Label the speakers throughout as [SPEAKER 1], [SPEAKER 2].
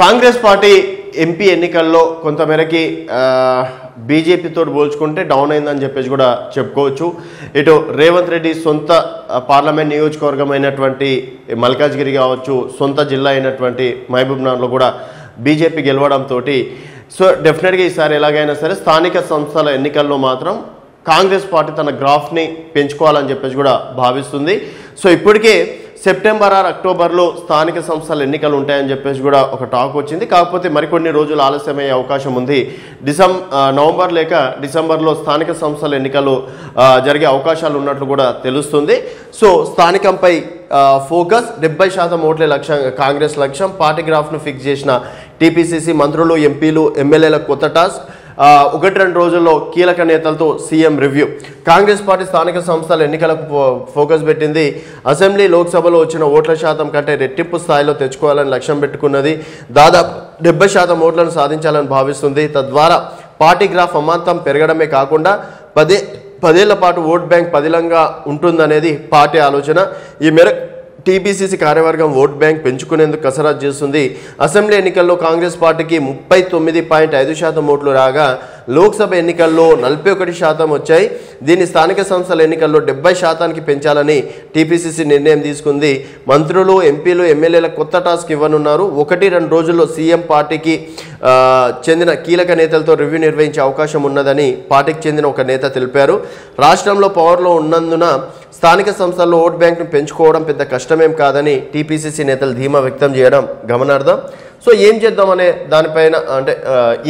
[SPEAKER 1] Congress party MP ఎన్నికల్లో కొంతమేరకి బీజేపీతో పోల్చుకుంటే డౌన్ అయిందని చెప్పేసి కూడా చెప్పుకోవచ్చు. ఇటు రేవంత్ రెడ్డి సొంత పార్లమెంట్ నియోజకవర్గం అయినటువంటి మల్కాజ్గిరి కావచ్చు, సొంత జిల్లా అయినటువంటి మహబూబ్నగర్లో కూడా బీజేపీ గెలవడంతో సో డెఫినెట్గా ఈసారి ఎలాగైనా సరే స్థానిక సంస్థల ఎన్నికల్లో మాత్రం కాంగ్రెస్ పార్టీ తన గ్రాఫ్ని పెంచుకోవాలని చెప్పేసి కూడా భావిస్తుంది. సో ఇప్పటికే సెప్టెంబర్ ఆర్ అక్టోబర్లో స్థానిక సంస్థల ఎన్నికలు ఉంటాయని చెప్పేసి కూడా ఒక టాక్ వచ్చింది. కాకపోతే మరికొన్ని రోజులు ఆలస్యమయ్యే అవకాశం ఉంది. నవంబర్ లేక డిసెంబర్లో స్థానిక సంస్థల ఎన్నికలు జరిగే అవకాశాలు ఉన్నట్లు కూడా తెలుస్తుంది. సో స్థానికంపై ఫోకస్ 70% ఓట్లే లక్ష్యం కాంగ్రెస్ లక్ష్యం. పార్టీ గ్రాఫ్ను ఫిక్స్ చేసిన టీపీసీసీ మంత్రులు, ఎంపీలు, ఎమ్మెల్యేల కొత్త టాస్క్. 1-2 రోజుల్లో కీలక నేతలతో సీఎం రివ్యూ. కాంగ్రెస్ పార్టీ స్థానిక సంస్థల ఎన్నికలకు ఫోకస్ పెట్టింది. అసెంబ్లీ, లోక్సభలో వచ్చిన ఓట్ల శాతం కంటే రెట్టింపు స్థాయిలో తెచ్చుకోవాలని లక్ష్యం పెట్టుకున్నది. దాదాపు 70% ఓట్లను సాధించాలని భావిస్తుంది. తద్వారా పార్టీ గ్రాఫ్ అమాంతం పెరగడమే కాకుండా 10 ఏళ్ల పాటు ఓట్ బ్యాంక్ పదిలంగా ఉంటుందనేది పార్టీ ఆలోచన. ఈ మేరకు టీపీసీసీ కార్యవర్గం ఓట్ బ్యాంక్ పెంచుకునేందుకు కసరత్తు చేస్తుంది. అసెంబ్లీ ఎన్నికల్లో కాంగ్రెస్ పార్టీకి 39.5% ఓట్లు రాగా లోక్సభ ఎన్నికల్లో 41% వచ్చాయి. దీన్ని స్థానిక సంస్థల ఎన్నికల్లో 70%కి పెంచాలని టీపీసీసీ నిర్ణయం తీసుకుంది. మంత్రులు, ఎంపీలు, ఎమ్మెల్యేల కొత్త టాస్క్ ఇవ్వనున్నారు. 1-2 రోజుల్లో సీఎం పార్టీకి చెందిన కీలక నేతలతో రివ్యూ నిర్వహించే అవకాశం ఉన్నదని పార్టీకి చెందిన ఒక నేత తెలిపారు. రాష్ట్రంలో పవర్లో ఉన్నందున స్థానిక సంస్థల్లో ఓట్ బ్యాంక్ను పెంచుకోవడం పెద్ద కష్టమేం కాదని టీపీసీసీ నేతలు ధీమా వ్యక్తం చేయడం గమనార్థం. సో ఏం చేద్దామనే దానిపైన అంటే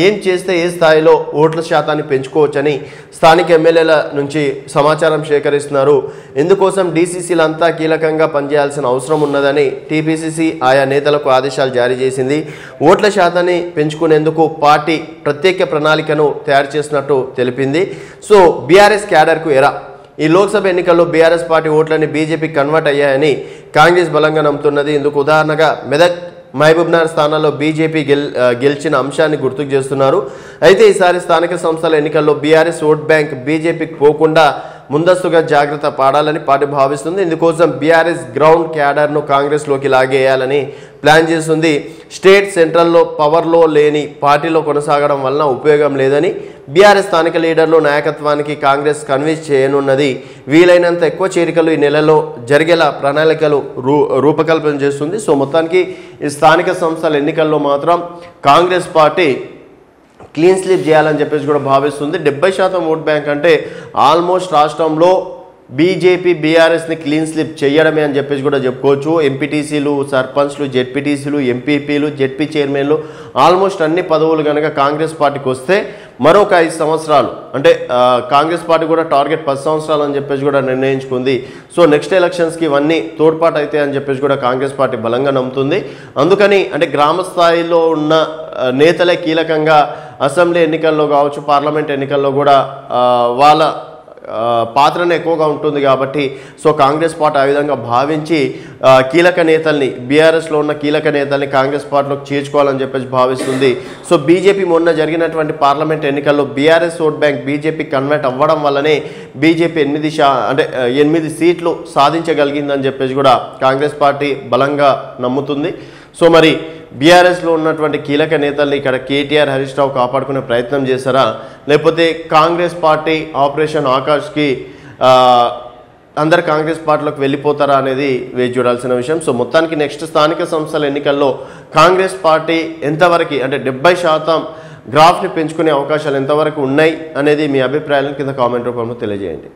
[SPEAKER 1] ఏం చేస్తే ఏ స్థాయిలో ఓట్ల శాతాన్ని పెంచుకోవచ్చని స్థానిక ఎమ్మెల్యేల నుంచి సమాచారం సేకరిస్తున్నారు. ఇందుకోసం డీసీసీలంతా కీలకంగా పనిచేయాల్సిన అవసరం ఉన్నదని టీపీసీసీ ఆయా నేతలకు ఆదేశాలు జారీ చేసింది. ఓట్ల శాతాన్ని పెంచుకునేందుకు పార్టీ ప్రత్యేక ప్రణాళికను తయారు చేసినట్టు తెలిపింది. సో బీఆర్ఎస్ క్యాడర్కు ఎరా. ఈ లోక్సభ ఎన్నికల్లో బీఆర్ఎస్ పార్టీ ఓట్లని బీజేపీకి కన్వర్ట్ అయ్యాయని కాంగ్రెస్ బలంగా నమ్ముతున్నది. ఇందుకు ఉదాహరణగా మెదక్, మహబూబ్నగర్ స్థానాల్లో బీజేపీ గెలిచిన అంశాన్ని గుర్తుకు చేస్తున్నారు. అయితే ఈసారి స్థానిక సంస్థల ఎన్నికల్లో బీఆర్ఎస్ ఓట్ బ్యాంక్ బీజేపీకి పోకుండా ముందస్తుగా జాగ్రత్త పడాలని పార్టీ భావిస్తుంది. ఇందుకోసం బీఆర్ఎస్ గ్రౌండ్ క్యాడర్ను కాంగ్రెస్లోకి లాగేయాలని ప్లాన్ చేస్తుంది. స్టేట్, సెంట్రల్లో పవర్లో లేని పార్టీలో కొనసాగడం వలన ఉపయోగం లేదని బీఆర్ఎస్ స్థానిక లీడర్లు నాయకత్వానికి కాంగ్రెస్ కన్విన్స్ చేయనున్నది. వీలైనంత ఎక్కువ చేరికలు ఈ నెలలో జరిగేలా ప్రణాళికలు రూపకల్పన చేస్తుంది. సో మొత్తానికి ఈ స్థానిక సంస్థల ఎన్నికల్లో మాత్రం కాంగ్రెస్ పార్టీ క్లీన్ స్లీప్ చేయాలని చెప్పేసి కూడా భావిస్తుంది. 70% ఓట్ బ్యాంక్ అంటే ఆల్మోస్ట్ రాష్ట్రంలో బీజేపీ బీఆర్ఎస్ని క్లీన్ స్లిప్ చేయడమే అని చెప్పేసి కూడా చెప్పుకోవచ్చు. ఎంపీటీసీలు, సర్పంచ్లు, జెడ్పీటీసీలు, ఎంపీపీలు, జెడ్పీ చైర్మన్లు ఆల్మోస్ట్ అన్ని పదవులు కనుక కాంగ్రెస్ పార్టీకి వస్తే మరొక 5 సంవత్సరాలు అంటే కాంగ్రెస్ పార్టీ కూడా టార్గెట్ 10 సంవత్సరాలు అని చెప్పేసి కూడా నిర్ణయించుకుంది. సో నెక్స్ట్ ఎలక్షన్స్కి ఇవన్నీ తోడ్పాటు అయితే అని చెప్పేసి కూడా కాంగ్రెస్ పార్టీ బలంగా నమ్ముతుంది. అందుకని అంటే గ్రామ స్థాయిలో ఉన్న నేతలే కీలకంగా అసెంబ్లీ ఎన్నికల్లో కావచ్చు, పార్లమెంట్ ఎన్నికల్లో కూడా వాళ్ళ పాత్రనే ఎక్కువగా ఉంటుంది కాబట్టి సో కాంగ్రెస్ పార్టీ ఆ విధంగా భావించి కీలక నేతల్ని, బీఆర్ఎస్లో ఉన్న కీలక నేతల్ని కాంగ్రెస్ పార్టీలోకి చేర్చుకోవాలని చెప్పేసి భావిస్తుంది. సో బీజేపీ మొన్న జరిగినటువంటి పార్లమెంట్ ఎన్నికల్లో BRS vote bank BJP convert అవ్వడం వల్లనే బీజేపీ 8 సీట్లు సాధించగలిగిందని చెప్పేసి కూడా కాంగ్రెస్ పార్టీ బలంగా నమ్ముతుంది. సో మరి బీఆర్ఎస్లో ఉన్నటువంటి కీలక నేతల్ని ఇక్కడ కేటీఆర్, హరీష్ రావు కాపాడుకునే ప్రయత్నం చేశారా, లేకపోతే కాంగ్రెస్ పార్టీ ఆపరేషన్ ఆకాష్కి అందరు కాంగ్రెస్ పార్టీలోకి వెళ్ళిపోతారా అనేది వేచి చూడాల్సిన విషయం. సో మొత్తానికి నెక్స్ట్ స్థానిక సంస్థల ఎన్నికల్లో కాంగ్రెస్ పార్టీ ఎంతవరకు అంటే 70% గ్రాఫ్ని పెంచుకునే అవకాశాలు ఎంతవరకు ఉన్నాయి అనేది మీ అభిప్రాయాలను కింద కామెంట్ రూపంలో తెలియజేయండి.